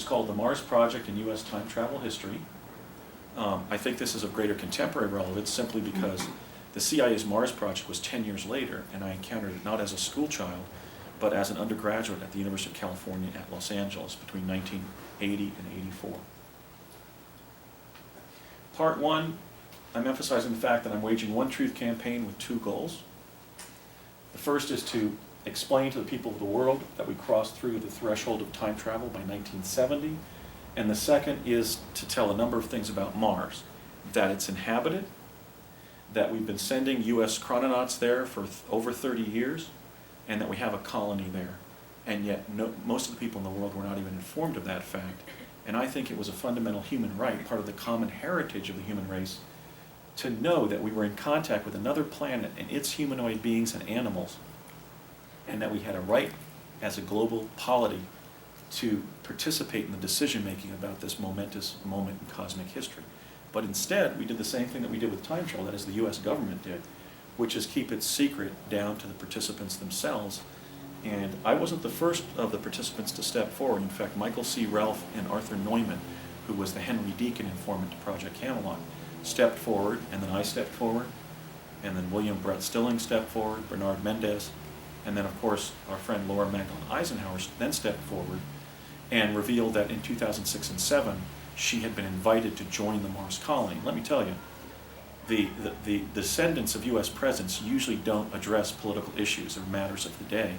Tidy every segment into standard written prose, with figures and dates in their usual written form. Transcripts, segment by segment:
is called The Mars Project in U.S. Time Travel History. I think this is of greater contemporary relevance simply because the CIA's Mars Project was 10 years later, and I encountered it not as a school child, but as an undergraduate at the University of California at Los Angeles between 1980 and 84. Part one, I'm emphasizing the fact that I'm waging one truth campaign with two goals. The first is to explain to the people of the world that we crossed through the threshold of time travel by 1970. And the second is to tell a number of things about Mars. That it's inhabited, that we've been sending US chrononauts there for over 30 years, and that we have a colony there. And yet most of the people in the world were not even informed of that fact. And I think it was a fundamental human right, part of the common heritage of the human race, to know that we were in contact with another planet and its humanoid beings and animals, and that we had a right as a global polity to participate in the decision-making about this momentous moment in cosmic history. But instead, we did the same thing that we did with time travel, that is the US government did, which is keep it secret down to the participants themselves. And I wasn't the first of the participants to step forward. In fact, Michael C. Ralph and Arthur Neumann, who was the Henry Deacon informant to Project Camelot, stepped forward, and then I stepped forward, and then William Brett Stilling stepped forward, Bernard Mendez, and then of course our friend Laura Magdalene Eisenhower then stepped forward and revealed that in 2006 and 2007 she had been invited to join the Mars colony. Let me tell you, the descendants of US presidents usually don't address political issues or matters of the day.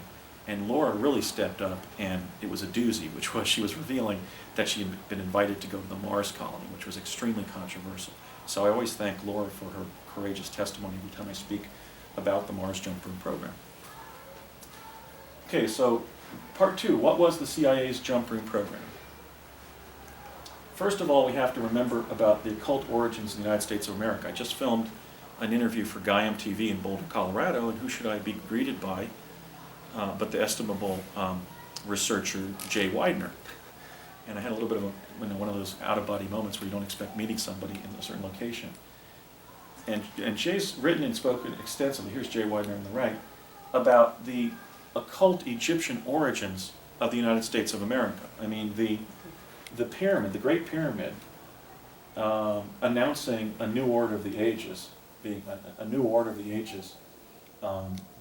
And Laura really stepped up, and it was a doozy, which was she was revealing that she had been invited to go to the Mars colony, which was extremely controversial. So I always thank Laura for her courageous testimony every time I speak about the Mars Jump Room program. Okay, so part two, what was the CIA's Jump Room program? First of all, we have to remember about the occult origins of the United States of America. I just filmed an interview for Gaiam TV in Boulder, Colorado, and who should I be greeted by but the estimable researcher Jay Widener. And I had a little bit of one of those out-of-body moments where you don't expect meeting somebody in a certain location. And Jay's written and spoken extensively, here's Jay Widener on the right, about the occult Egyptian origins of the United States of America. I mean, the pyramid, the Great Pyramid, announcing a new order of the ages, being a new order of the ages,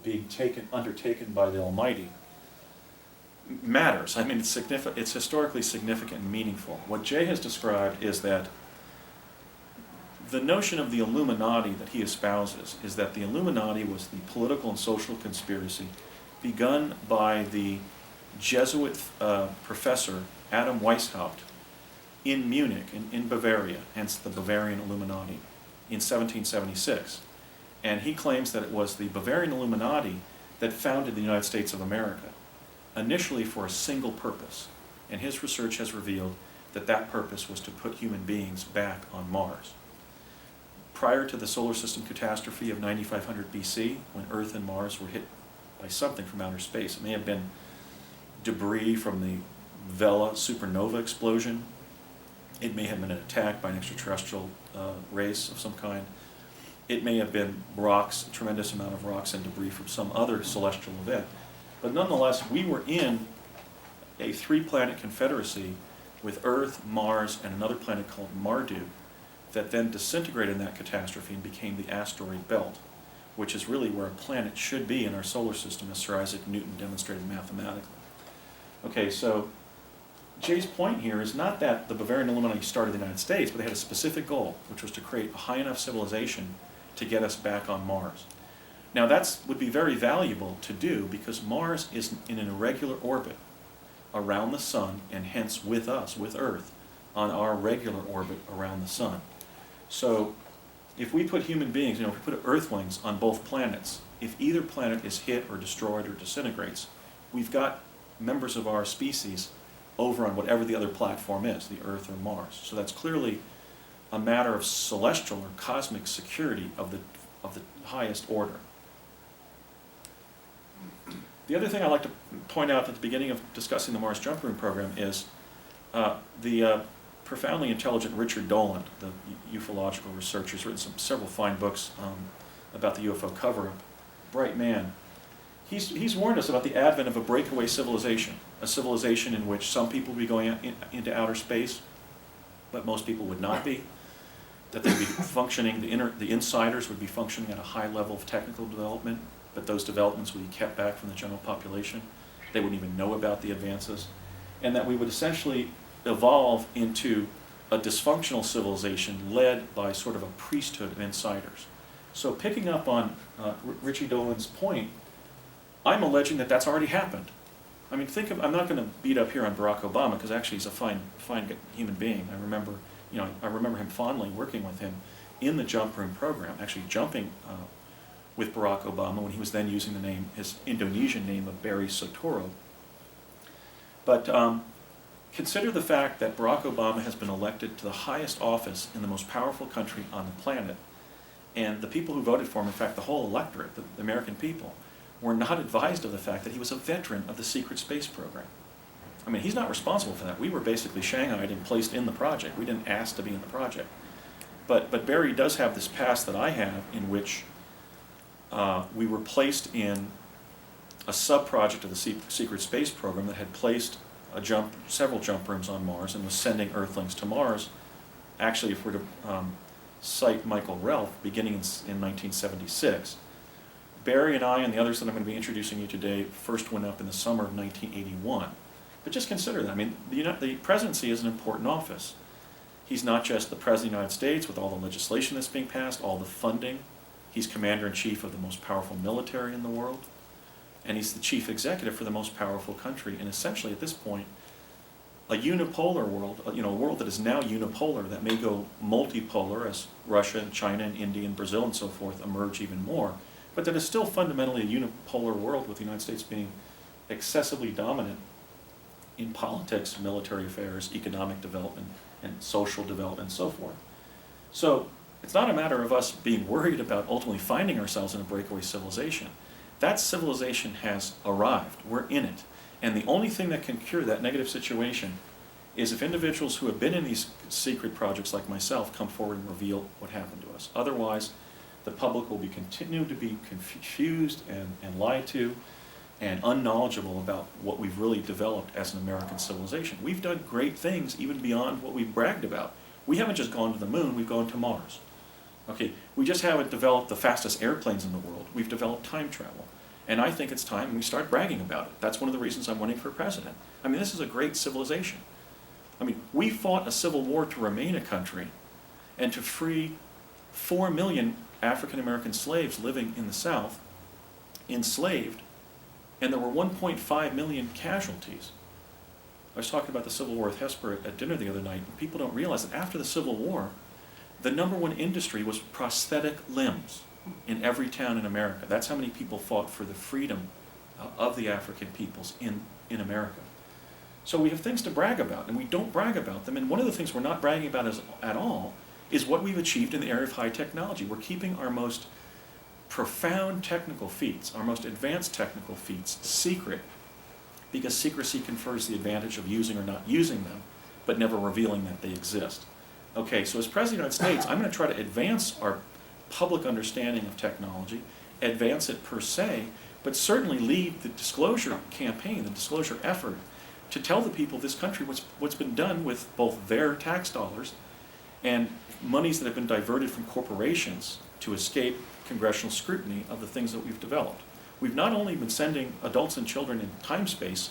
being undertaken by the Almighty, matters. I mean, it's historically significant and meaningful. What Jay has described is that the notion of the Illuminati that he espouses is that the Illuminati was the political and social conspiracy begun by the Jesuit professor Adam Weishaupt in Munich, in Bavaria, hence the Bavarian Illuminati, in 1776. And he claims that it was the Bavarian Illuminati that founded the United States of America, initially for a single purpose. And his research has revealed that that purpose was to put human beings back on Mars. Prior to the solar system catastrophe of 9500 BC, when Earth and Mars were hit by something from outer space, it may have been debris from the Vela supernova explosion, it may have been an attack by an extraterrestrial race of some kind, it may have been rocks, a tremendous amount of rocks and debris from some other celestial event. But nonetheless, we were in a three-planet confederacy with Earth, Mars, and another planet called Marduk that then disintegrated in that catastrophe and became the asteroid belt, which is really where a planet should be in our solar system, as Sir Isaac Newton demonstrated mathematically. Okay, so Jay's point here is not that the Bavarian Illuminati started the United States, but they had a specific goal, which was to create a high enough civilization to get us back on Mars. Now that would be very valuable to do because Mars is in an irregular orbit around the Sun, and hence with us, with Earth, on our regular orbit around the Sun. So if we put human beings, if we put Earthlings on both planets, if either planet is hit or destroyed or disintegrates, we've got members of our species over on whatever the other platform is, the Earth or Mars. So that's clearly a matter of celestial or cosmic security of the highest order. The other thing I'd like to point out at the beginning of discussing the Mars Jump Room program is the profoundly intelligent Richard Dolan, the ufological researcher, has written several fine books about the UFO cover-up. Bright man. He's warned us about the advent of a breakaway civilization, a civilization in which some people would be going into outer space, but most people would not be, that they'd be functioning, the insiders would be functioning at a high level of technical development, but those developments would be kept back from the general population. They wouldn't even know about the advances. And that we would essentially evolve into a dysfunctional civilization led by sort of a priesthood of insiders. So picking up on Richie Dolan's point, I'm alleging that that's already happened. I mean, I'm not going to beat up here on Barack Obama, because actually he's a fine human being. I remember him fondly working with him in the jump room program, actually jumping with Barack Obama when he was then using his Indonesian name of Barry Sotoro. But consider the fact that Barack Obama has been elected to the highest office in the most powerful country on the planet. And the people who voted for him, in fact, the whole electorate, the American people, were not advised of the fact that he was a veteran of the secret space program. I mean, he's not responsible for that. We were basically shanghaied and placed in the project. We didn't ask to be in the project. But Barry does have this past that I have, in which we were placed in a sub-project of the secret space program that had placed several jump rooms on Mars and was sending Earthlings to Mars. Actually, if we're to cite Michael Ralph, beginning in 1976. Barry and I and the others that I'm going to be introducing you today first went up in the summer of 1981. But just consider that. I mean, the presidency is an important office. He's not just the President of the United States with all the legislation that's being passed, all the funding. He's Commander-in-Chief of the most powerful military in the world. And he's the Chief Executive for the most powerful country. And essentially, at this point, a unipolar world, a world that is now unipolar, that may go multipolar as Russia and China and India and Brazil and so forth emerge even more, but that is still fundamentally a unipolar world, with the United States being excessively dominant in politics, military affairs, economic development, and social development, and so forth. So it's not a matter of us being worried about ultimately finding ourselves in a breakaway civilization. That civilization has arrived. We're in it. And the only thing that can cure that negative situation is if individuals who have been in these secret projects like myself come forward and reveal what happened to us. Otherwise, the public will continue to be confused and lied to and unknowledgeable about what we've really developed as an American civilization. We've done great things even beyond what we've bragged about. We haven't just gone to the moon, we've gone to Mars. Okay, we just haven't developed the fastest airplanes in the world. We've developed time travel. And I think it's time we start bragging about it. That's one of the reasons I'm running for president. I mean, this is a great civilization. I mean, we fought a civil war to remain a country and to free 4 million African American slaves living in the South, enslaved, and there were 1.5 million casualties. I was talking about the Civil War with Hesper at dinner the other night, and people don't realize that after the Civil War, the #1 industry was prosthetic limbs in every town in America. That's how many people fought for the freedom of the African peoples in America. So we have things to brag about, and we don't brag about them. And one of the things we're not bragging about at all is what we've achieved in the area of high technology. We're keeping our most profound technical feats, our most advanced technical feats, secret, because secrecy confers the advantage of using or not using them, but never revealing that they exist. Okay, so as President of the United States, I'm going to try to advance our public understanding of technology, advance it per se, but certainly lead the disclosure campaign, the disclosure effort, to tell the people of this country what's been done with both their tax dollars and monies that have been diverted from corporations to escape congressional scrutiny of the things that we've developed. We've not only been sending adults and children in time space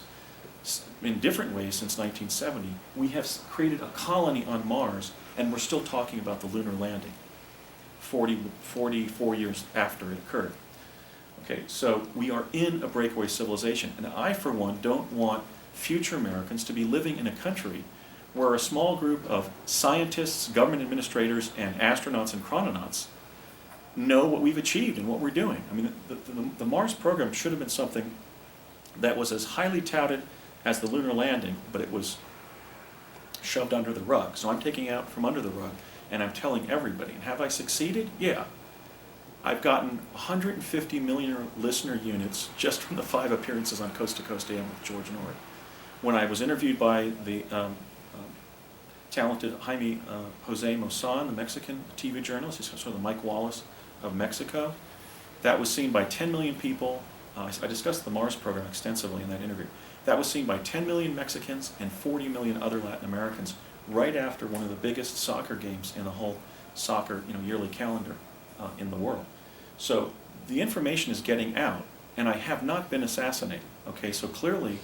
in different ways since 1970, we have created a colony on Mars, and we're still talking about the lunar landing 44 years after it occurred. Okay, so we are in a breakaway civilization, and I, for one, don't want future Americans to be living in a country where a small group of scientists, government administrators, and astronauts and chrononauts know what we've achieved and what we're doing. I mean, the Mars program should have been something that was as highly touted as the lunar landing, but it was shoved under the rug. So I'm taking it out from under the rug, and I'm telling everybody. And have I succeeded? Yeah. I've gotten 150 million listener units just from the 5 appearances on Coast to Coast AM with George Nord. When I was interviewed by the talented Jaime Jose Mozan, the Mexican TV journalist, he's sort of the Mike Wallace of Mexico, that was seen by 10 million people. I discussed the Mars program extensively in that interview. That was seen by 10 million Mexicans and 40 million other Latin Americans right after one of the biggest soccer games in the whole soccer yearly calendar in the world. So the information is getting out, and I have not been assassinated. Okay, so clearly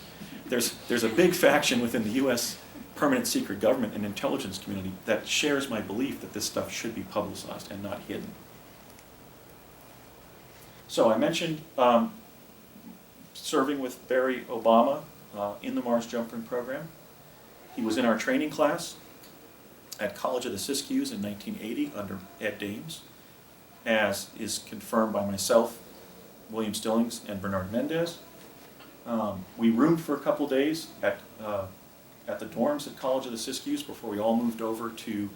there's a big faction within the U.S. permanent secret government and intelligence community that shares my belief that this stuff should be publicized and not hidden. So I mentioned serving with Barry Obama in the Mars Jump Room program. He was in our training class at College of the Siskiyous in 1980 under Ed Dames, as is confirmed by myself, William Stillings, and Bernard Mendez. We roomed for a couple days at the dorms at College of the Siskiyous before we all moved over to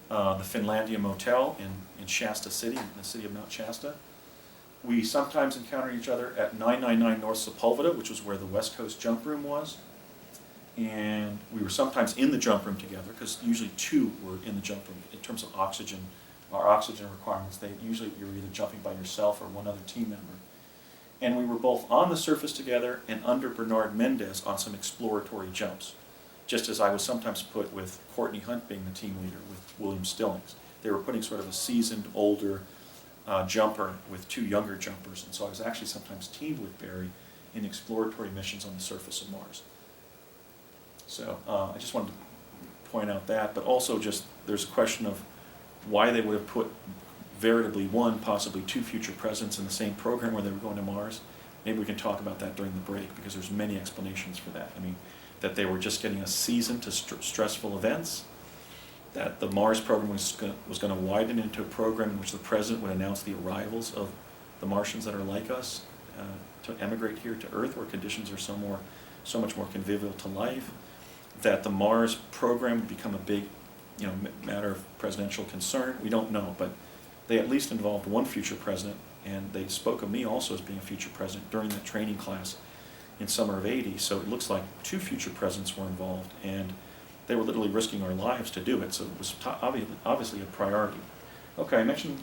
the Finlandia Motel in Shasta City, in the city of Mount Shasta. We sometimes encountered each other at 999 North Sepulveda, which was where the West Coast Jump Room was. And we were sometimes in the jump room together, because usually two were in the jump room. In terms of oxygen, our oxygen requirements, you're either jumping by yourself or one other team member. And we were both on the surface together and under Bernard Mendez on some exploratory jumps, just as I was sometimes put with Courtney Hunt being the team leader with William Stillings. They were putting sort of a seasoned, older jumper with two younger jumpers, and so I was actually sometimes teamed with Barry in exploratory missions on the surface of Mars. So I just wanted to point out that, but also just there's a question of why they would have put veritably one, possibly two future presidents in the same program where they were going to Mars. Maybe we can talk about that during the break, because there's many explanations for that. I mean, that they were just getting us seasoned to stressful events, that the Mars program was going to widen into a program in which the president would announce the arrivals of the Martians that are like us to emigrate here to Earth, where conditions are so much more convivial to life, that the Mars program would become a big matter of presidential concern. We don't know, but they at least involved one future president, and they spoke of me also as being a future president during that training class in summer of '80, so it looks like two future presidents were involved, and they were literally risking our lives to do it, so it was obviously a priority. Okay, I mentioned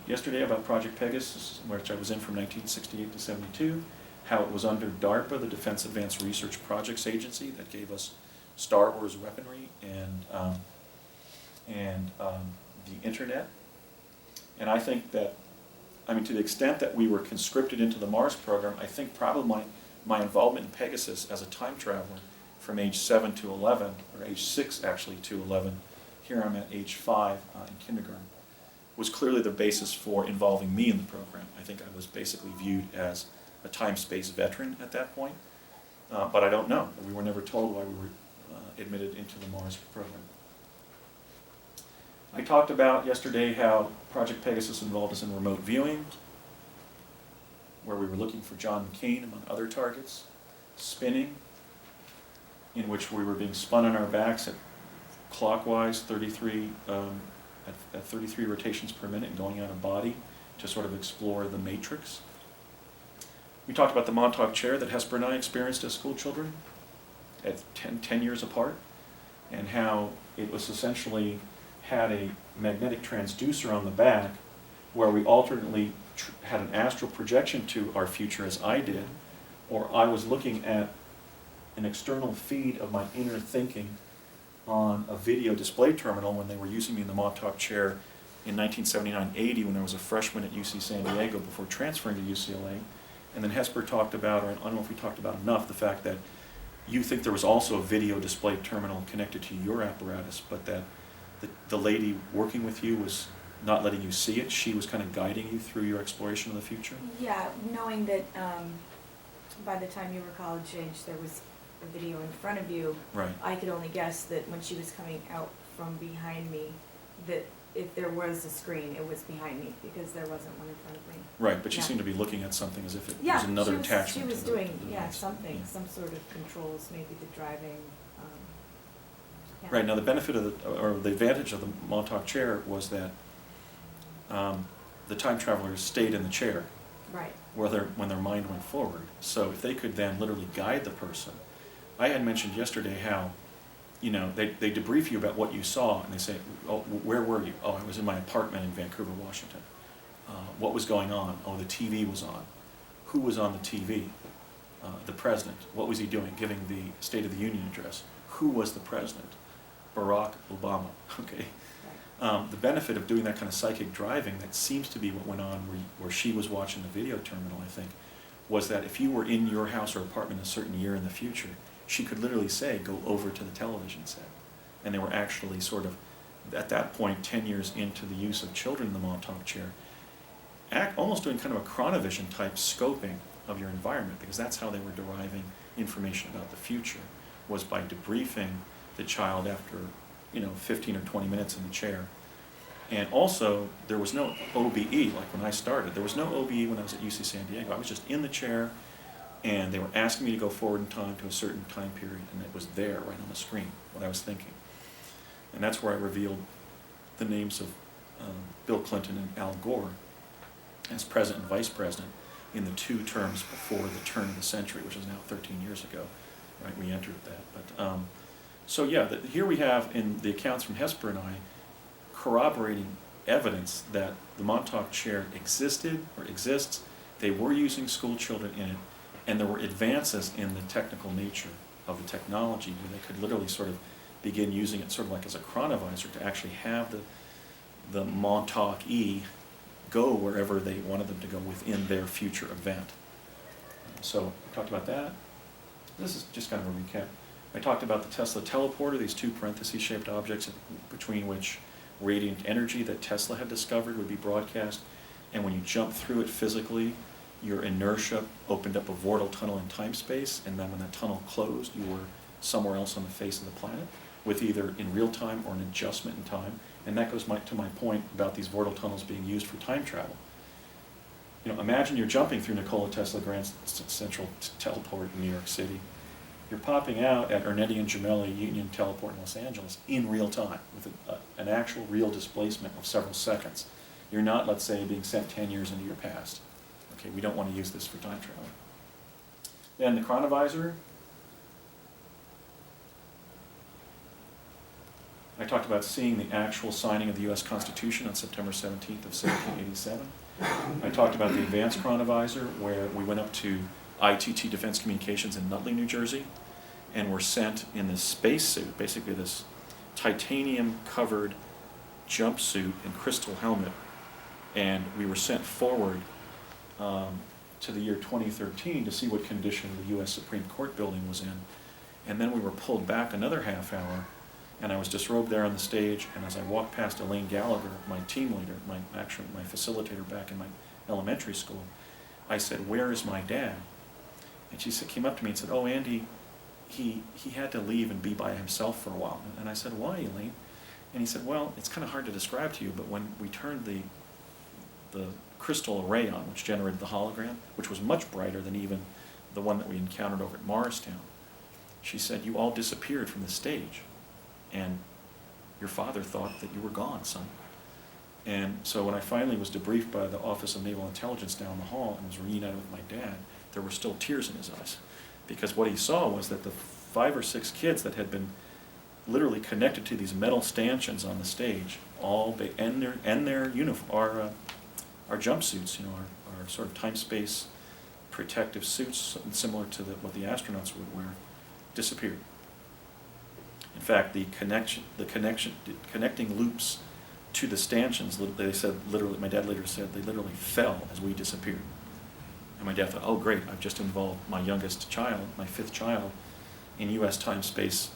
yesterday about Project Pegasus, which I was in from 1968 to 72, how it was under DARPA, the Defense Advanced Research Projects Agency, that gave us Star Wars weaponry and the internet. And I think that, to the extent that we were conscripted into the Mars program, I think probably my involvement in Pegasus as a time traveler from age 7 to 11, or age 6 actually to 11, here I'm at age 5 in kindergarten, was clearly the basis for involving me in the program. I think I was basically viewed as a time-space veteran at that point, but I don't know. We were never told why we were admitted into the Mars program. I talked about yesterday how Project Pegasus involved us in remote viewing, where we were looking for John McCain among other targets, spinning, in which we were being spun on our backs at clockwise 33 at 33 rotations per minute and going out of body to sort of explore the matrix. We talked about the Montag Chair that Hesper and I experienced as school children at 10 years apart, and how it was essentially had a magnetic transducer on the back where we alternately had an astral projection to our future, as I did, or I was looking at an external feed of my inner thinking on a video display terminal when they were using me in the Montag Chair in 1979-80 when I was a freshman at UC San Diego before transferring to UCLA. And then Hesper talked about, or I don't know if we talked about enough, the fact that you think there was also a video display terminal connected to your apparatus, but that the lady working with you was not letting you see it. She was kind of guiding you through your exploration of the future. Yeah, knowing that by the time you were college age, there was a video in front of you. Right. I could only guess that when she was coming out from behind me, that if there was a screen, it was behind me, because there wasn't one in front of me. Right, but she Yeah. seemed to be looking at something as if it Yeah, was another she attachment. was to doing, the yeah, device. something, Yeah. some sort of controls, maybe the driving. Yeah. Right, now the benefit of or the advantage of the Montag Chair was that the time travelers stayed in the chair. Right. When their mind went forward. So if they could then literally guide the person. I had mentioned yesterday how, they debrief you about what you saw, and they say, oh, where were you? Oh, I was in my apartment in Vancouver, Washington. What was going on? Oh, the TV was on. Who was on the TV? The president, what was he doing? Giving the State of the Union address. Who was the president? Barack Obama. Okay. The benefit of doing that kind of psychic driving, that seems to be what went on where she was watching the video terminal, I think, was that if you were in your house or apartment a certain year in the future, she could literally say, go over to the television set. And they were actually sort of, at that point, 10 years into the use of children in the Montag Chair, almost doing kind of a Chronovisor type scoping of your environment, because that's how they were deriving information about the future, was by debriefing the child after 15 or 20 minutes in the chair. And also, there was no OBE, like when I started. There was no OBE when I was at UC San Diego. I was just in the chair, and they were asking me to go forward in time to a certain time period, and it was there, right on the screen, what I was thinking. And that's where I revealed the names of Bill Clinton and Al Gore as president and vice president in the 2 terms before the turn of the century, which is now 13 years ago. Right, we entered that. But so yeah, here we have in the accounts from Hesper and I corroborating evidence that the Montag Chair existed or exists. They were using school children in it, and there were advances in the technical nature of the technology where they could literally sort of begin using it sort of like as a chronovisor to actually have the Montag E go wherever they wanted them to go within their future event. So I talked about that. This is just kind of a recap. I talked about the Tesla teleporter, these 2 parenthesis-shaped objects between which radiant energy that Tesla had discovered would be broadcast, and when you jump through it physically, your inertia opened up a vortal tunnel in time-space, and then when that tunnel closed, you were somewhere else on the face of the planet, with either in real time or an adjustment in time. And that goes to my point about these vortal tunnels being used for time travel. Imagine you're jumping through Nikola Tesla Grand Central Teleport in New York City. You're popping out at Ernetti and Gemelli Union Teleport in Los Angeles in real time with an actual real displacement of several seconds. You're not, let's say, being sent 10 years into your past. Okay, we don't want to use this for time travel. Then the Chronovisor. I talked about seeing the actual signing of the U.S. Constitution on September 17th of 1787. I talked about the advanced Chronovisor, where we went up to ITT Defense Communications in Nutley, New Jersey, and were sent in this spacesuit, basically this titanium-covered jumpsuit and crystal helmet, and we were sent forward to the year 2013 to see what condition the U.S. Supreme Court building was in. And then we were pulled back another half hour, and I was disrobed there on the stage, and as I walked past Elaine Gallagher, my team leader, my facilitator back in my elementary school, I said, "Where is my dad?" And she came up to me and said, "Oh, Andy, he had to leave and be by himself for a while." And I said, "Why, Elaine?" And he said, "Well, it's kind of hard to describe to you, but when we turned the crystal array on, which generated the hologram, which was much brighter than even the one that we encountered over at Morristown," she said, "you all disappeared from the stage, and your father thought that you were gone, son." And so when I finally was debriefed by the Office of Naval Intelligence down the hall and was reunited with my dad, there were still tears in his eyes. Because what he saw was that the 5 or 6 kids that had been literally connected to these metal stanchions on the stage, and their uniform, our jumpsuits, our sort of time-space protective suits, similar to what the astronauts would wear, disappeared. In fact, the connecting loops to the stanchions, they said literally, my dad later said, they literally fell as we disappeared. And my dad thought, oh great, I've just involved my youngest child, my 5th child, in U.S. time-space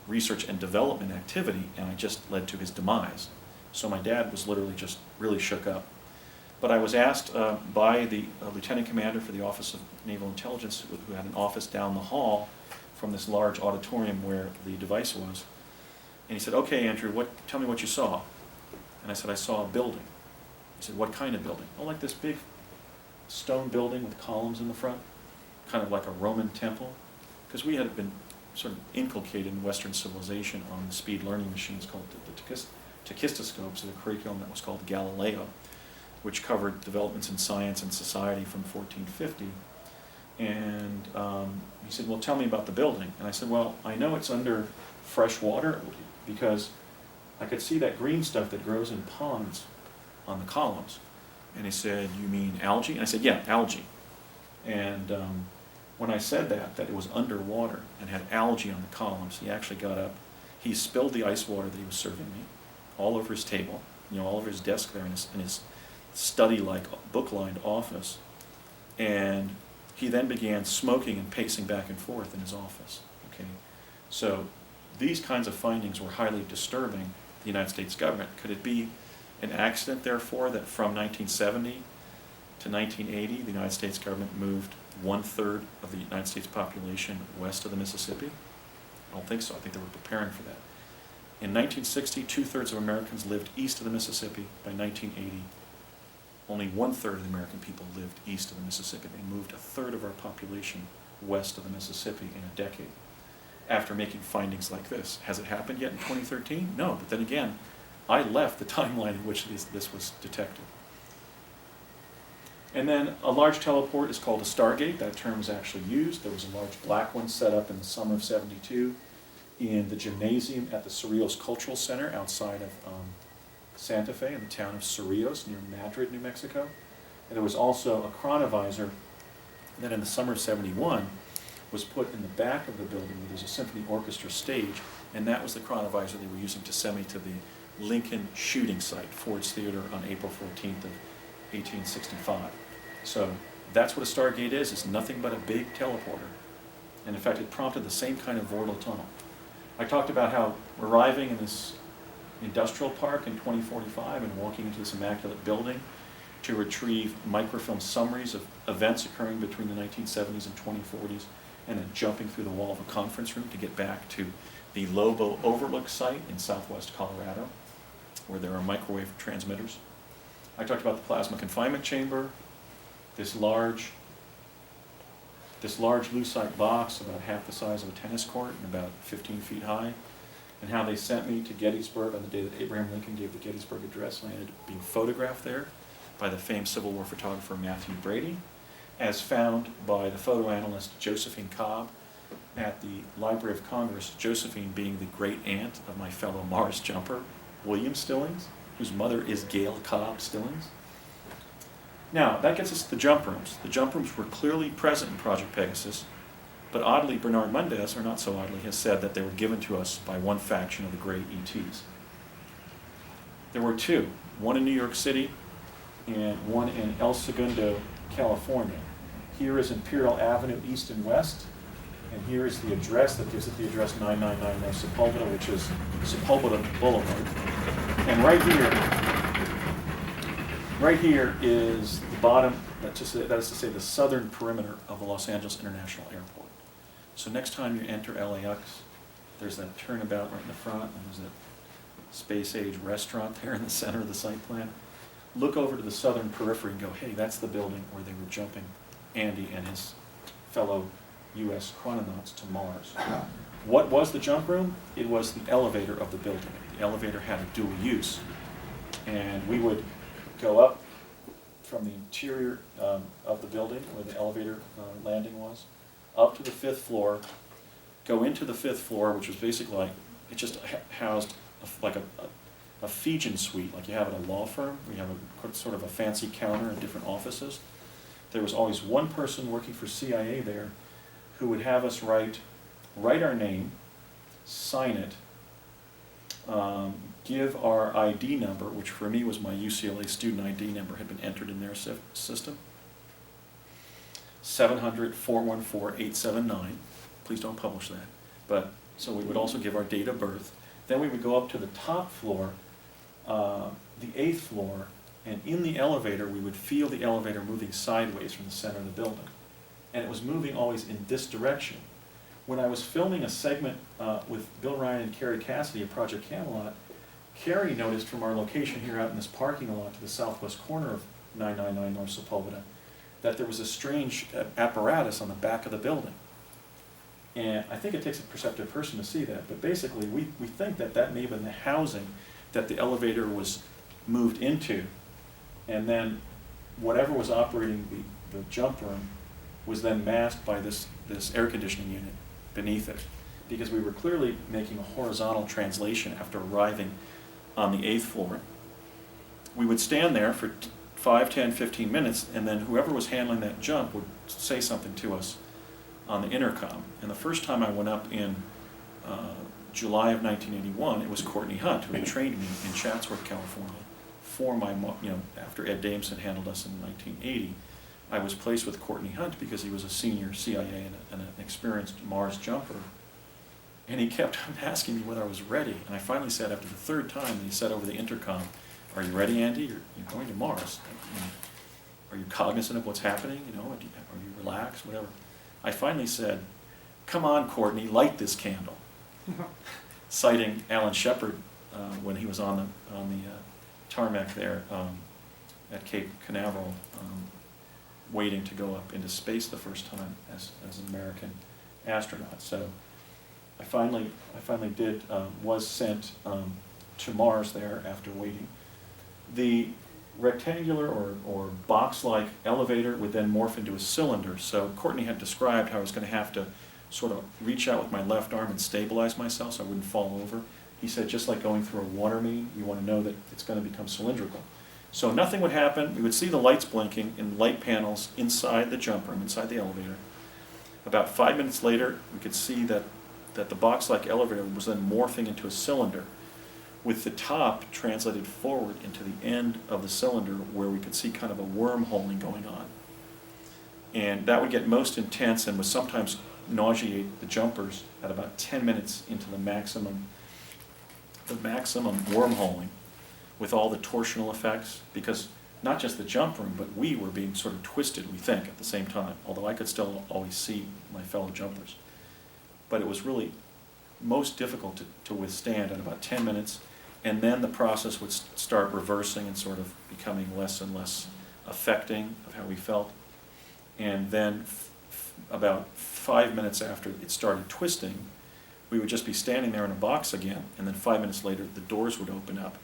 research and development activity, and I just led to his demise. So my dad was literally just really shook up. But I was asked by the lieutenant commander for the Office of Naval Intelligence, who had an office down the hall from this large auditorium where the device was, and he said, "Okay, Andrew, tell me what you saw." And I said, "I saw a building." He said, "What kind of building?" "Oh, like this big stone building with columns in the front, kind of like a Roman temple." Because we had been sort of inculcated in Western civilization on the speed learning machines called the tachistoscopes, the curriculum that was called Galileo, which covered developments in science and society from 1450. And he said, "Well, tell me about the building." And I said, "Well, I know it's under fresh water because I could see that green stuff that grows in ponds on the columns." And he said, "You mean algae?" And I said, "Yeah, algae." And When I said that it was underwater and had algae on the columns, he actually got up, he spilled the ice water that he was serving me all over his table, all over his desk there in his study-like, book-lined office, and he then began smoking and pacing back and forth in his office. Okay, so these kinds of findings were highly disturbing to the United States government. Could it be an accident, therefore, that from 1970 to 1980, the United States government moved 1/3 of the United States population west of the Mississippi? I don't think so. I think they were preparing for that. In 1960, 2/3 of Americans lived east of the Mississippi. By 1980, only 1/3 of the American people lived east of the Mississippi. They moved 1/3 of our population west of the Mississippi in a decade after making findings like this. Has it happened yet in 2013? No, but then again, I left the timeline in which this was detected. And then a large teleport is called a Stargate. That term is actually used. There was a large black one set up in the summer of '72 in the gymnasium at the Cerrillos Cultural Center outside of Santa Fe in the town of Cerrillos near Madrid, New Mexico. And there was also a Chronovisor that in the summer of '71 was put in the back of the building where there's a symphony orchestra stage, and that was the Chronovisor they were using to send me to the Lincoln shooting site, Ford's Theater, on April 14th of 1865. So that's what a Stargate is. It's nothing but a big teleporter. And in fact, it prompted the same kind of vortal tunnel. I talked about how arriving in this industrial park in 2045 and walking into this immaculate building to retrieve microfilm summaries of events occurring between the 1970s and 2040s, and then jumping through the wall of a conference room to get back to the Lobo Overlook site in southwest Colorado, where there are microwave transmitters. I talked about the plasma confinement chamber, this large lucite box about half the size of a tennis court and about 15 feet high, and how they sent me to Gettysburg on the day that Abraham Lincoln gave the Gettysburg Address, and I ended up being photographed there by the famed Civil War photographer Matthew Brady, as found by the photo analyst Josephine Cobb at the Library of Congress, Josephine being the great aunt of my fellow Mars jumper, William Stillings, whose mother is Gail Cobb Stillings. Now, that gets us to the jump rooms. The jump rooms were clearly present in Project Pegasus, but oddly, Bernard Mundez, or not so oddly, has said that they were given to us by one faction of the great ETs. There were two, one in New York City and one in El Segundo, California. Here is Imperial Avenue East and West, and here is the address that gives it the address 999 North Sepulveda, which is Sepulveda Boulevard. And right here is the bottom, that is to say the southern perimeter of the Los Angeles International Airport. So next time you enter LAX, there's that turnabout right in the front, and there's that space-age restaurant there in the center of the site plan. Look over to the southern periphery and go, hey, that's the building where they were jumping Andy and his fellow U.S. chrononauts to Mars. What was the jump room? It was the elevator of the building. The elevator had a dual use. And we would go up from the interior of the building where the elevator landing was, up to the 5th floor, go into the 5th floor, which was basically like, it just housed like a Fijian suite, like you have at a law firm, where you have a sort of a fancy counter and different offices. There was always one person working for CIA there who would have us write our name, sign it, give our ID number, which for me was my UCLA student ID number, had been entered in their system, 700-414-879. Please don't publish that. But so we would also give our date of birth. Then we would go up to the top floor, the 8th floor, and in the elevator we would feel the elevator moving sideways from the center of the building. And it was moving always in this direction. When I was filming a segment with Bill Ryan and Carrie Cassidy at Project Camelot, Carrie noticed from our location here out in this parking lot to the southwest corner of 999 North Sepulveda that there was a strange apparatus on the back of the building. And I think it takes a perceptive person to see that, but basically we think that may have been the housing that the elevator was moved into, and then whatever was operating the jump room was then masked by this air conditioning unit beneath it, because we were clearly making a horizontal translation after arriving on the 8th floor. We would stand there for 5, 10, 15 minutes, and then whoever was handling that jump would say something to us on the intercom. And the first time I went up in July of 1981, it was Courtney Hunt, who had trained me in Chatsworth, California, for my, after Ed Dameson handled us in 1980. I was placed with Courtney Hunt because he was a senior CIA and an experienced Mars jumper. And he kept asking me whether I was ready. And I finally said, after the third time, and he said over the intercom, "Are you ready, Andy? You're going to Mars. Are you cognizant of what's happening? Are you relaxed? Whatever." I finally said, "Come on, Courtney, light this candle." Citing Alan Shepard when he was on the tarmac there at Cape Canaveral, waiting to go up into space the first time as an American astronaut. So I finally was sent to Mars there after waiting. The rectangular or box-like elevator would then morph into a cylinder. So Courtney had described how I was going to have to sort of reach out with my left arm and stabilize myself so I wouldn't fall over. He said, just like going through a water main, you want to know that it's going to become cylindrical. So nothing would happen. We would see the lights blinking in light panels inside the jump room, inside the elevator. About 5 minutes later, we could see that the box-like elevator was then morphing into a cylinder, with the top translated forward into the end of the cylinder where we could see kind of a wormholing going on. And that would get most intense and would sometimes nauseate the jumpers at about 10 minutes into the maximum wormholing, with all the torsional effects, because not just the jump room, but we were being sort of twisted, we think, at the same time, although I could still always see my fellow jumpers. But it was really most difficult to withstand at about 10 minutes, and then the process would start reversing and sort of becoming less and less affecting of how we felt. And then about 5 minutes after it started twisting, we would just be standing there in a box again, and then 5 minutes later the doors would open up,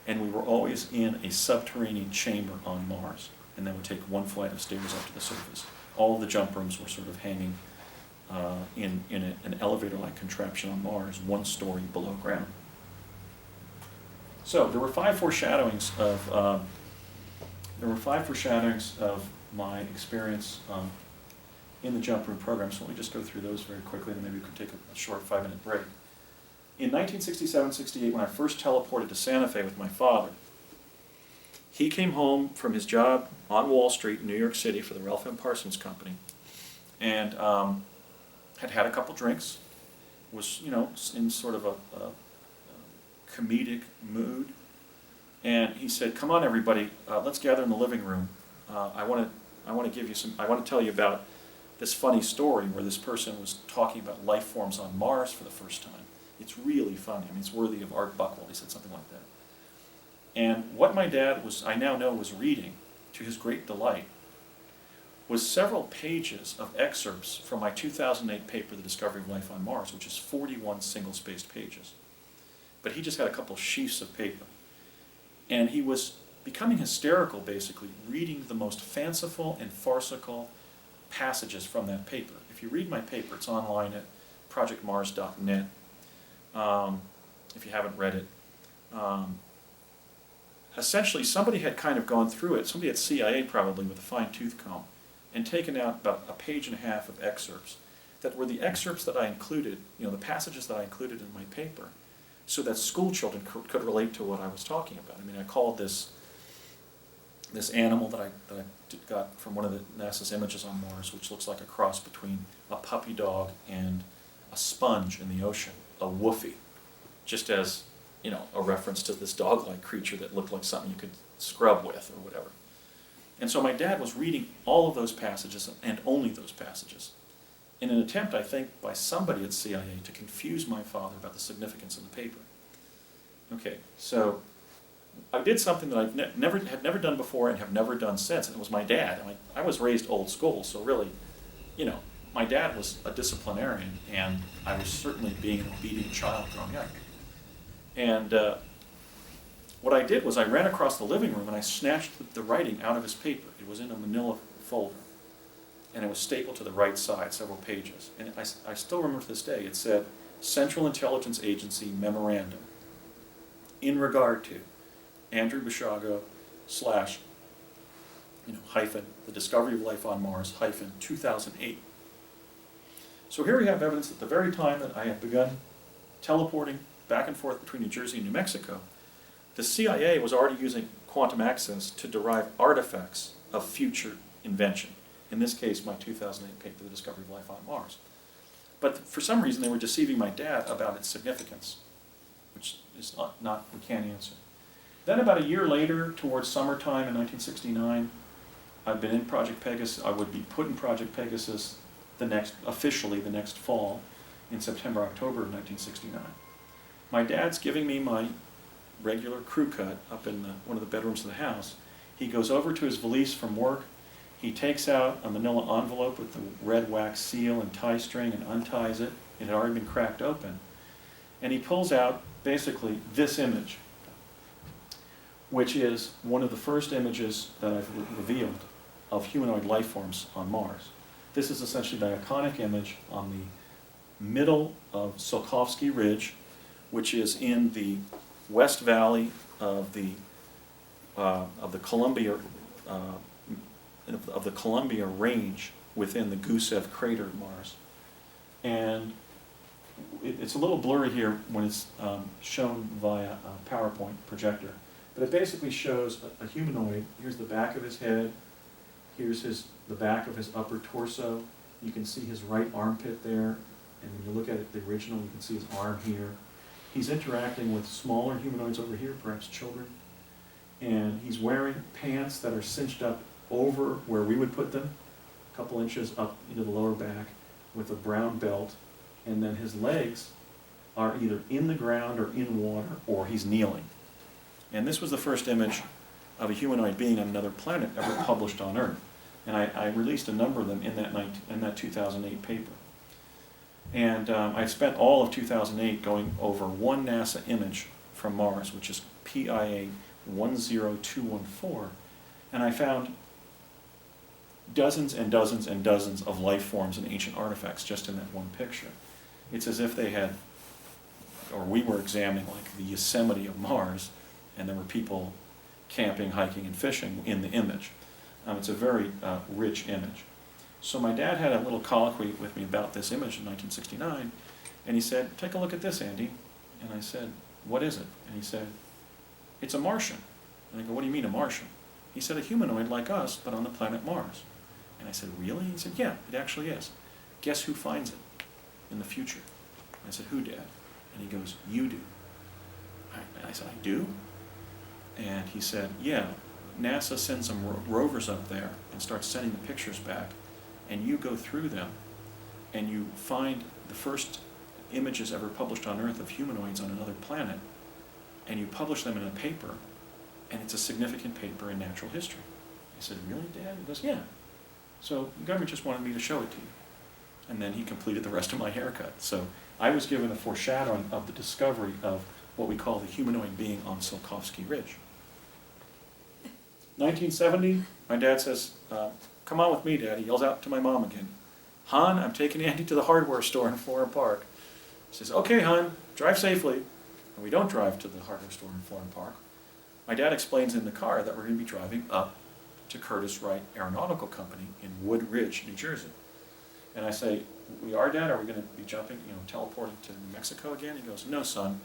and we were always in a subterranean chamber on Mars, and then would take one flight of stairs up to the surface. All the jump rooms were sort of hanging in an elevator-like contraption on Mars, 1 story below ground. So there were 5 foreshadowings of my experience in the jump room program. So let me just go through those very quickly, and maybe we could take a short 5-minute break. In 1967-68, when I first teleported to Santa Fe with my father, he came home from his job on Wall Street in New York City for the Ralph M. Parsons Company, and had a couple drinks, was in sort of a comedic mood, and he said, "Come on, everybody, let's gather in the living room. I want to tell you about this funny story where this person was talking about life forms on Mars for the first time. It's really funny. I mean, it's worthy of Art Buchwald." He said something like that. And what my dad I now know was reading, to his great delight, was several pages of excerpts from my 2008 paper, The Discovery of Life on Mars, which is 41 single-spaced pages. But he just had a couple sheafs of paper. And he was becoming hysterical, basically, reading the most fanciful and farcical passages from that paper. If you read my paper, it's online at projectmars.net, if you haven't read it. Essentially, somebody had kind of gone through it, somebody at CIA probably with a fine-tooth comb, and taken out about a page and a half of excerpts that were the excerpts that I included, the passages that I included in my paper, so that school children could relate to what I was talking about. I mean, I called this animal that I got from one of the NASA's images on Mars, which looks like a cross between a puppy dog and a sponge in the ocean, a woofie, just as a reference to this dog-like creature that looked like something you could scrub with or whatever. And so my dad was reading all of those passages, and only those passages, in an attempt, I think, by somebody at CIA to confuse my father about the significance of the paper. Okay, so I did something that I had never done before and have never done since, and it was my dad. I was raised old school, so really, my dad was a disciplinarian, and I was certainly being an obedient child growing up. And what I did was I ran across the living room and I snatched the writing out of his paper. It was in a manila folder, and it was stapled to the right side, several pages. And I still remember to this day, it said, "Central Intelligence Agency Memorandum, in regard to Andrew Basiago / hyphen, the discovery of life on Mars, hyphen, 2008. So here we have evidence at the very time that I had begun teleporting back and forth between New Jersey and New Mexico, the CIA was already using quantum access to derive artifacts of future invention. In this case, my 2008 paper, The Discovery of Life on Mars. But for some reason, they were deceiving my dad about its significance, which is not we can't answer. Then about a year later, towards summertime in 1969, I'd been in Project Pegasus. I would be put in Project Pegasus officially the next fall, in September, October of 1969. My dad's giving me my regular crew cut up in one of the bedrooms of the house. He goes over to his valise from work. He takes out a manila envelope with the red wax seal and tie string and unties it. It had already been cracked open. And he pulls out basically this image, which is one of the first images that I've revealed of humanoid life forms on Mars. This is essentially the iconic image on the middle of Tsiolkovsky Ridge, which is in the West Valley of the Columbia Range within the Gusev crater of Mars. And it's a little blurry here when it's shown via a PowerPoint projector, but it basically shows a humanoid. Here's the back of his head. Here's the back of his upper torso. You can see his right armpit there, and when you look at it, the original, you can see his arm here. He's interacting with smaller humanoids over here, perhaps children, and he's wearing pants that are cinched up over where we would put them, a couple inches up into the lower back, with a brown belt, and then his legs are either in the ground or in water, or he's kneeling. And this was the first image of a humanoid being on another planet ever published on Earth. And I released a number of them in that 2008 paper. And I spent all of 2008 going over one NASA image from Mars, which is PIA 10214, and I found dozens and dozens and dozens of life forms and ancient artifacts just in that one picture. It's as if they had, or we were examining like the Yosemite of Mars, and there were people camping, hiking, and fishing in the image. It's a very rich image. So my dad had a little colloquy with me about this image in 1969, and he said, "Take a look at this, Andy." And I said, "What is it?" And he said, "It's a Martian." And I go, "What do you mean a Martian?" He said, "A humanoid like us, but on the planet Mars." And I said, "Really?" He said, "Yeah, it actually is. Guess who finds it in the future?" And I said, "Who, Dad?" And he goes, "You do." And I said, "I do?" And he said, "Yeah, NASA sends some rovers up there and starts sending the pictures back, and you go through them, and you find the first images ever published on Earth of humanoids on another planet, and you publish them in a paper, and it's a significant paper in natural history." I said, "Really, Dad?" He goes, "Yeah. So the government just wanted me to show it to you." And then he completed the rest of my haircut. So I was given a foreshadowing of the discovery of what we call the humanoid being on Tsiolkovsky Ridge. 1970, my dad says, "Come on with me, Dad." He yells out to my mom again, "Hon, I'm taking Andy to the hardware store in Florham Park." He says, "Okay, hon, drive safely." And we don't drive to the hardware store in Florham Park. My dad explains in the car that we're going to be driving up to Curtiss-Wright Aeronautical Company in Wood Ridge, New Jersey. And I say, "We are, Dad? Are we going to be jumping, teleporting to New Mexico again?" He goes, "No, son.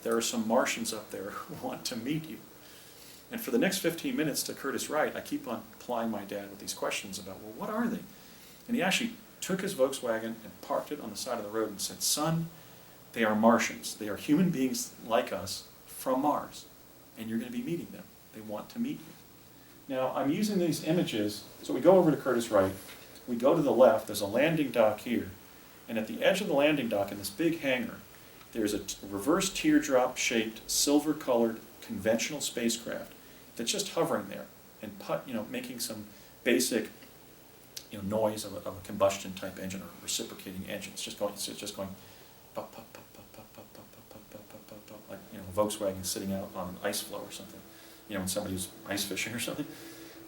There are some Martians up there who want to meet you." And for the next 15 minutes to Curtiss-Wright, I keep on plying my dad with these questions about, well, what are they? And he actually took his Volkswagen and parked it on the side of the road and said, "Son, they are Martians. They are human beings like us from Mars, and you're going to be meeting them. They want to meet you." Now, I'm using these images, so we go over to Curtiss-Wright. We go to the left. There's a landing dock here. And at the edge of the landing dock in this big hangar, there's a reverse teardrop-shaped, silver-colored, conventional spacecraft that's just hovering there and making some basic noise of a combustion type engine or a reciprocating engine. It's just going pop, pop, pop, pop, pop, pop, pop, pop, pop, pop, pop, pop, like a Volkswagen sitting out on an ice floe or something, when somebody's ice fishing or something.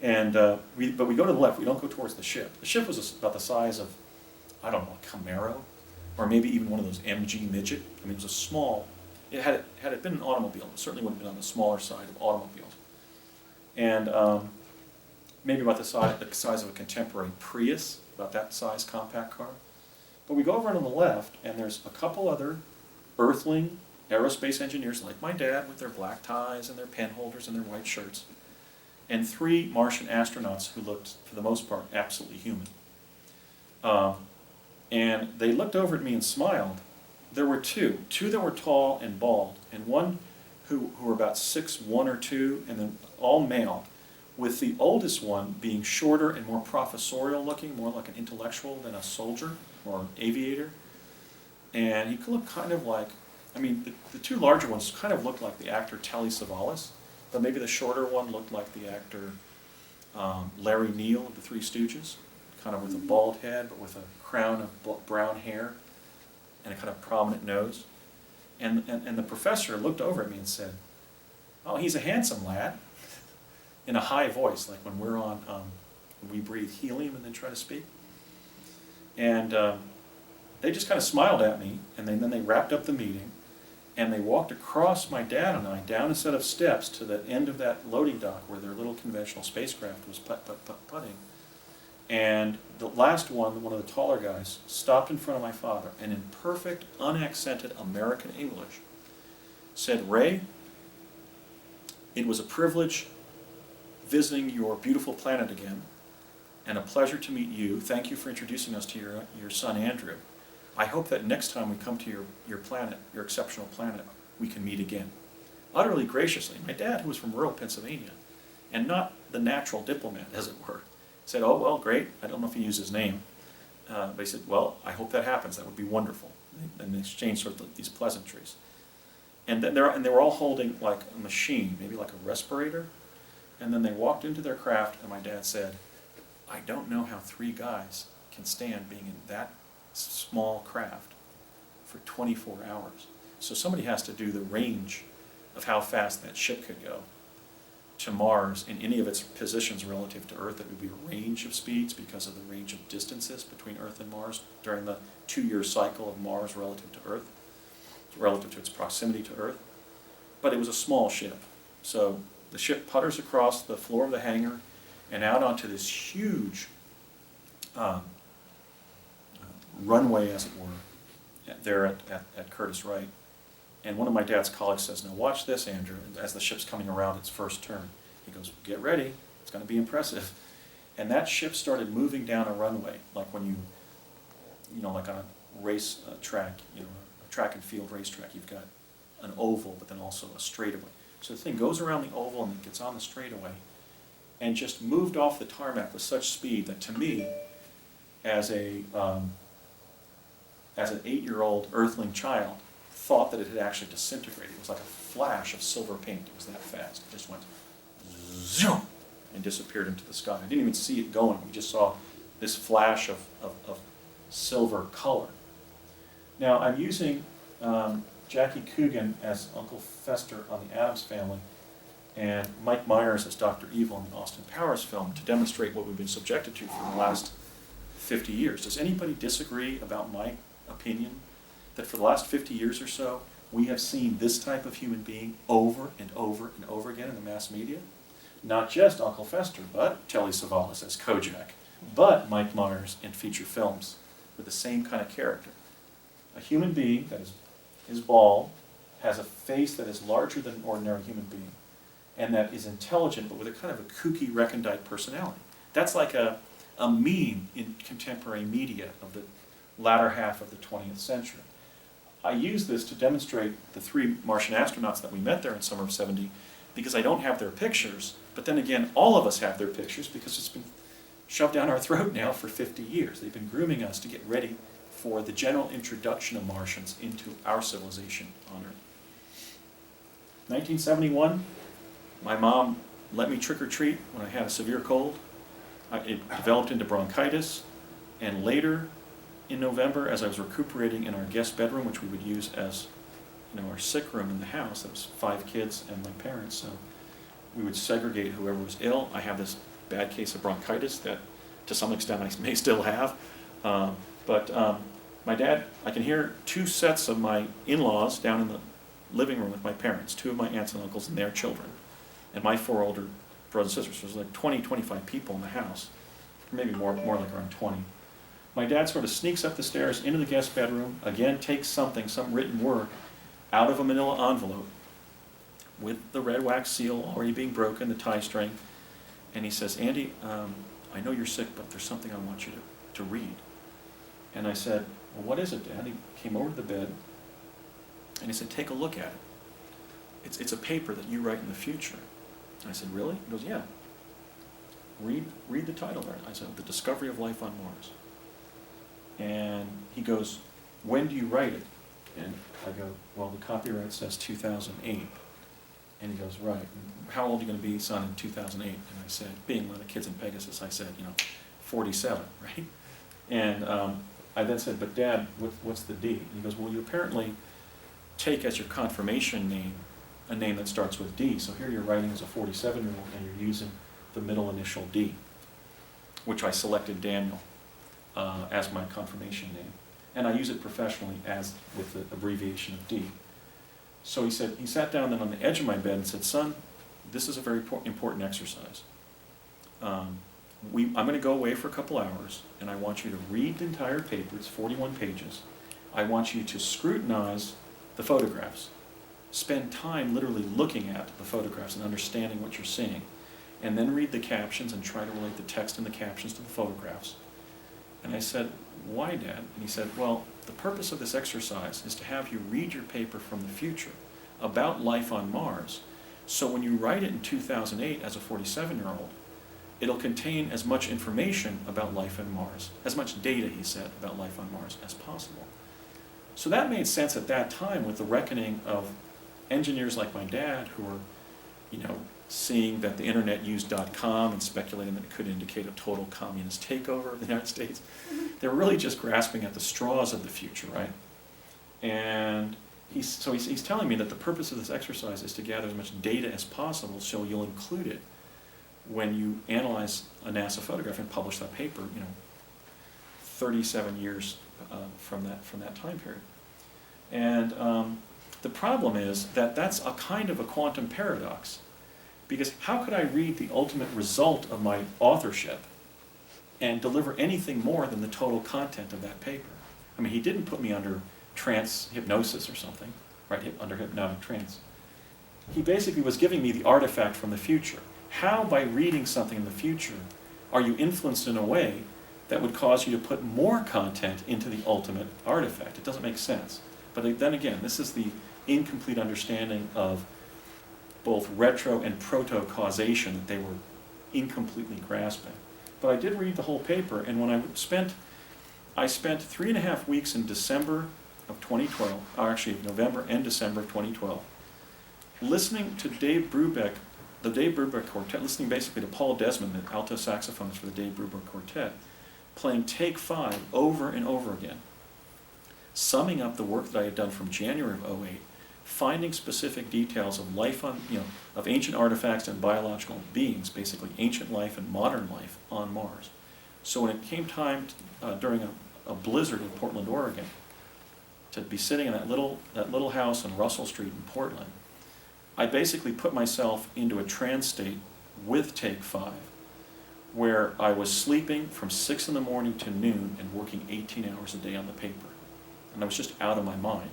And but we go to the left. We don't go towards the ship. The ship was about the size of, I don't know, a Camaro, or maybe even one of those MG midget. I mean, it was a small. Had it been an automobile, it certainly would have been on the smaller side of automobiles, and maybe about the size of a contemporary Prius, about that size compact car. But we go over on the left, and there's a couple other Earthling aerospace engineers like my dad with their black ties and their pen holders and their white shirts, and 3 Martian astronauts who looked, for the most part, absolutely human. And they looked over at me and smiled. There were two that were tall and bald, and one who were about 6'1" or 2", and then all male, with the oldest one being shorter and more professorial looking, more like an intellectual than a soldier or an aviator. And he looked kind of like, I mean, the 2 larger ones kind of looked like the actor Telly Savalas, but maybe the shorter one looked like the actor Larry Neal of the Three Stooges, kind of with a bald head, but with a crown of brown hair and a kind of prominent nose. And the professor looked over at me and said, "Oh, he's a handsome lad," in a high voice, like when we're on, when we breathe helium and then try to speak. And they just kind of smiled at me, and then they wrapped up the meeting, and they walked across my dad and I down a set of steps to the end of that loading dock where their little conventional spacecraft was putting. And the last one of the taller guys, stopped in front of my father and in perfect, unaccented American English said, "Ray, it was a privilege visiting your beautiful planet again, and a pleasure to meet you. Thank you for introducing us to your son Andrew. I hope that next time we come to your planet, your exceptional planet, we can meet again." Utterly graciously, my dad, who was from rural Pennsylvania, and not the natural diplomat, as it were, said, "Oh, well, great." I don't know if he used his name. But he said, "Well, I hope that happens. That would be wonderful." And they exchanged sort of these pleasantries. And then they were all holding like a machine, maybe like a respirator. And then they walked into their craft, and my dad said, "I don't know how 3 guys can stand being in that small craft for 24 hours. So somebody has to do the range of how fast that ship could go to Mars in any of its positions relative to Earth. It would be a range of speeds because of the range of distances between Earth and Mars during the 2-year cycle of Mars relative to Earth, relative to its proximity to Earth. But it was a small ship. So the ship putters across the floor of the hangar and out onto this huge runway, as it were, there at Curtiss Wright. And one of my dad's colleagues says, "Now watch this, Andrew," as the ship's coming around its first turn. He goes, "Get ready, it's going to be impressive." And that ship started moving down a runway, like when you know, like on a race track, you know, a track and field racetrack, you've got an oval, but then also a straightaway. So the thing goes around the oval and then gets on the straightaway, and just moved off the tarmac with such speed that, to me, as an 8-year-old Earthling child, thought that it had actually disintegrated. It was like a flash of silver paint. It was that fast. It just went zoom and disappeared into the sky. I didn't even see it going. We just saw this flash of silver color. Now, I'm using Jackie Coogan as Uncle Fester on the Addams Family, and Mike Myers as Dr. Evil in the Austin Powers film to demonstrate what we've been subjected to for the last 50 years. Does anybody disagree about my opinion that for the last 50 years or so, we have seen this type of human being over and over and over again in the mass media? Not just Uncle Fester, but Telly Savalas as Kojak, but Mike Myers in feature films with the same kind of character. A human being that is bald, has a face that is larger than an ordinary human being, and that is intelligent, but with a kind of a kooky, recondite personality. That's like a meme in contemporary media of the latter half of the 20th century. I use this to demonstrate the 3 Martian astronauts that we met there in summer of '70, because I don't have their pictures, but then again, all of us have their pictures because it's been shoved down our throat now for 50 years. They've been grooming us to get ready for the general introduction of Martians into our civilization on Earth. 1971, my mom let me trick-or-treat when I had a severe cold. It developed into bronchitis, and later in November, as I was recuperating in our guest bedroom, which we would use as, you know, our sick room in the house, that was 5 kids and my parents, so we would segregate whoever was ill. I have this bad case of bronchitis that, to some extent, I may still have. But my dad, I can hear 2 sets of my in-laws down in the living room with my parents, 2 of my aunts and uncles and their children, and my 4 older brothers and sisters. So there's like 20, 25 people in the house, maybe more like around 20. My dad sort of sneaks up the stairs into the guest bedroom, again takes something, some written work, out of a manila envelope with the red wax seal already being broken, the tie string, and he says, Andy, I know you're sick, but there's something I want you to read. And I said, well, what is it, Dad? He came over to the bed, and he said, take a look at it. It's a paper that you write in the future. And I said, really? He goes, yeah. Read the title there. I said, The Discovery of Life on Mars. And he goes, when do you write it? And I go, well, the copyright says 2008. And he goes, right. And how old are you going to be, son, in 2008? And I said, being one of the kids in Pegasus, I said, 47, right? And I then said, but Dad, what's the D? And he goes, well, you apparently take as your confirmation name a name that starts with D. So here you're writing as a 47-year-old and you're using the middle initial D, which I selected Daniel as my confirmation name. And I use it professionally as with the abbreviation of D. So he sat down then on the edge of my bed and said, son, this is a very important exercise. I'm going to go away for a couple hours, and I want you to read the entire paper. It's 41 pages. I want you to scrutinize the photographs. Spend time literally looking at the photographs and understanding what you're seeing. And then read the captions and try to relate the text and the captions to the photographs. And I said, why, Dad? And he said, well, the purpose of this exercise is to have you read your paper from the future about life on Mars. So when you write it in 2008 as a 47-year-old, it'll contain as much information about life on Mars, as much data, he said, about life on Mars as possible. So that made sense at that time with the reckoning of engineers like my dad who were, seeing that the internet used .com and speculating that it could indicate a total communist takeover of the United States. They were really just grasping at the straws of the future, right? And he's telling me that the purpose of this exercise is to gather as much data as possible so you'll include it when you analyze a NASA photograph and publish that paper, 37 years from that time period. And the problem is that that's a kind of a quantum paradox. Because how could I read the ultimate result of my authorship and deliver anything more than the total content of that paper? I mean, he didn't put me under trance hypnosis or something, right, under hypnotic trance. He basically was giving me the artifact from the future. How, by reading something in the future, are you influenced in a way that would cause you to put more content into the ultimate artifact? It doesn't make sense. But then again, this is the incomplete understanding of both retro and proto-causation that they were incompletely grasping. But I did read the whole paper, and when I spent 3.5 weeks in December of 2012, or actually November and December of 2012, listening to Dave Brubeck, the Dave Brubeck Quartet, listening basically to Paul Desmond, the alto saxophonist for the Dave Brubeck Quartet, playing Take 5 over and over again, summing up the work that I had done from January of 2008, finding specific details of life on, of ancient artifacts and biological beings, basically ancient life and modern life on Mars. So when it came time during a blizzard in Portland, Oregon, to be sitting in that little house on Russell Street in Portland, I basically put myself into a trance state with Take 5, where I was sleeping from 6 in the morning to noon and working 18 hours a day on the paper. And I was just out of my mind.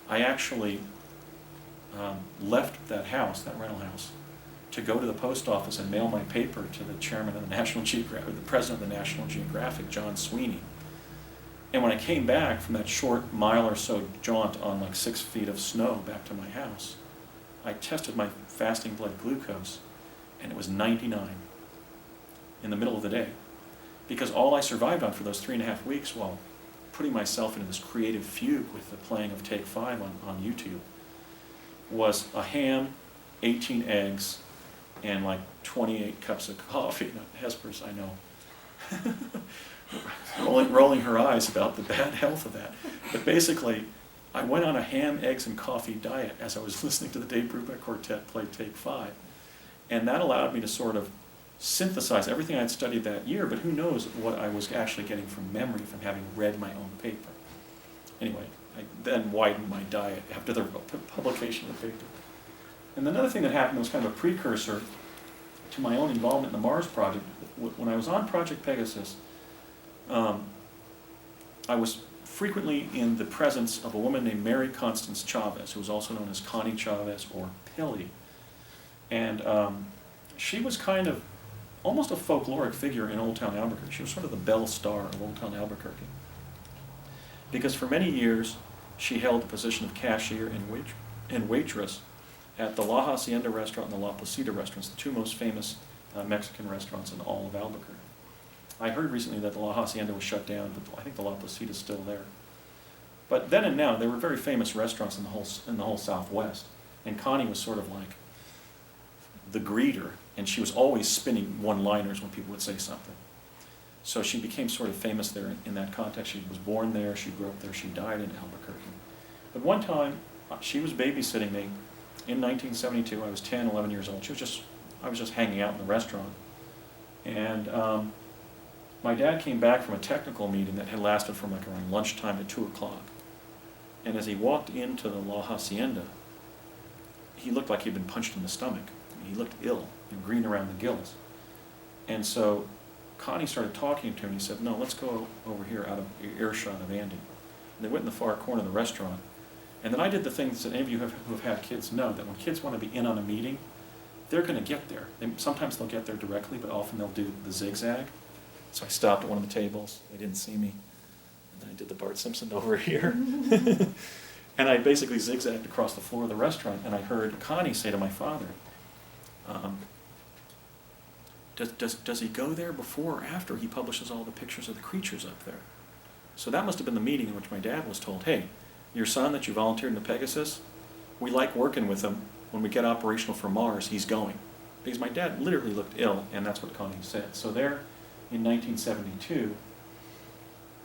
I actually left that house, that rental house, to go to the post office and mail my paper to the chairman of the National Geographic, the president of the National Geographic, John Sweeney. And when I came back from that short mile or so jaunt on like 6 feet of snow back to my house, I tested my fasting blood glucose, and it was 99 in the middle of the day. Because all I survived on for those 3.5 weeks while putting myself into this creative fugue with the playing of Take 5 on YouTube was a ham, 18 eggs, and like 28 cups of coffee. Now, Hesper's, I know, rolling her eyes about the bad health of that. But basically, I went on a ham, eggs, and coffee diet as I was listening to the Dave Brubeck Quartet play Take 5. And that allowed me to sort of synthesize everything I'd studied that year, but who knows what I was actually getting from memory from having read my own paper. Anyway, I then widened my diet after the publication of the paper. And another thing that happened was kind of a precursor to my own involvement in the Mars project. When I was on Project Pegasus, I was frequently in the presence of a woman named Mary Constance Chavez, who was also known as Connie Chavez or Pilly. And she was kind of almost a folkloric figure in Old Town Albuquerque. She was sort of the belle star of Old Town Albuquerque. Because for many years, she held the position of cashier and waitress at the La Hacienda restaurant and the La Placida restaurants, the two most famous Mexican restaurants in all of Albuquerque. I heard recently that the La Hacienda was shut down, but I think the La Placida is still there. But then and now, there were very famous restaurants in the whole Southwest, and Connie was sort of like the greeter, and she was always spinning one-liners when people would say something. So she became sort of famous there in that context. She was born there, she grew up there, she died in Albuquerque. But one time, she was babysitting me in 1972. I was 10, 11 years old. I was just hanging out in the restaurant. And my dad came back from a technical meeting that had lasted from like around lunchtime to 2 o'clock. And as he walked into the La Hacienda, he looked like he'd been punched in the stomach. He looked ill and green around the gills. And so Connie started talking to him, and he said, "No, let's go over here out of earshot of Andy." And they went in the far corner of the restaurant. And then I did the things that any of you who have had kids know, that when kids want to be in on a meeting, they're going to get there. Sometimes they'll get there directly, but often they'll do the zigzag. So I stopped at one of the tables. They didn't see me. And then I did the Bart Simpson over here. And I basically zigzagged across the floor of the restaurant, and I heard Connie say to my father, does he go there before or after he publishes all the pictures of the creatures up there? So that must have been the meeting in which my dad was told, "Hey, your son that you volunteered in the Pegasus, we like working with him. When we get operational for Mars, he's going." Because my dad literally looked ill, and that's what Connie said. So there, in 1972,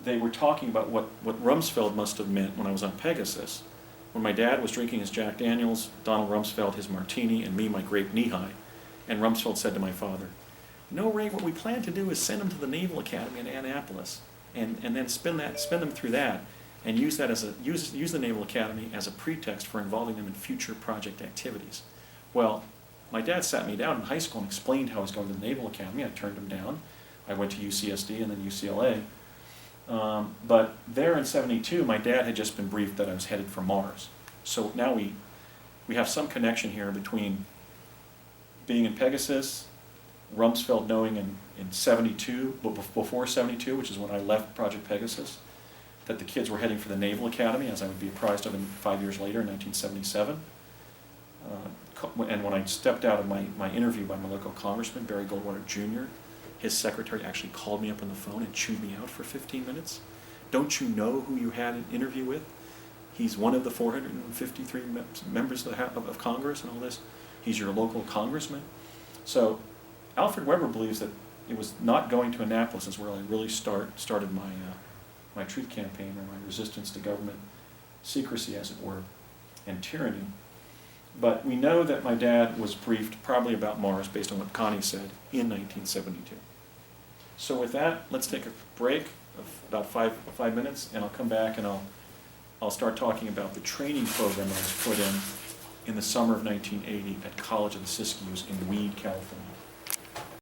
they were talking about what Rumsfeld must have meant when I was on Pegasus. When my dad was drinking his Jack Daniels, Donald Rumsfeld his martini, and me my grape knee-high, and Rumsfeld said to my father, "No, Ray, what we plan to do is send them to the Naval Academy in Annapolis, and then spin them through that, and use the Naval Academy as a pretext for involving them in future project activities." Well, my dad sat me down in high school and explained how I was going to the Naval Academy. I turned him down. I went to UCSD and then UCLA. But there in 72, my dad had just been briefed that I was headed for Mars. So now we have some connection here between being in Pegasus, Rumsfeld knowing in 72, but before 72, which is when I left Project Pegasus, that the kids were heading for the Naval Academy, as I would be apprised of 5 years later in 1977. And when I stepped out of my interview by my local congressman, Barry Goldwater Jr., his secretary actually called me up on the phone and chewed me out for 15 minutes. "Don't you know who you had an interview with? He's one of the 453 members of Congress and all this. He's your local congressman." So Alfred Weber believes that it was not going to Annapolis is where I really started my truth campaign, or my resistance to government secrecy, as it were, and tyranny. But we know that my dad was briefed probably about Mars based on what Connie said in 1972. So with that, let's take a break of about five minutes, and I'll come back and I'll start talking about the training program I was put in the summer of 1980 at College of the Siskiyous in Weed, California.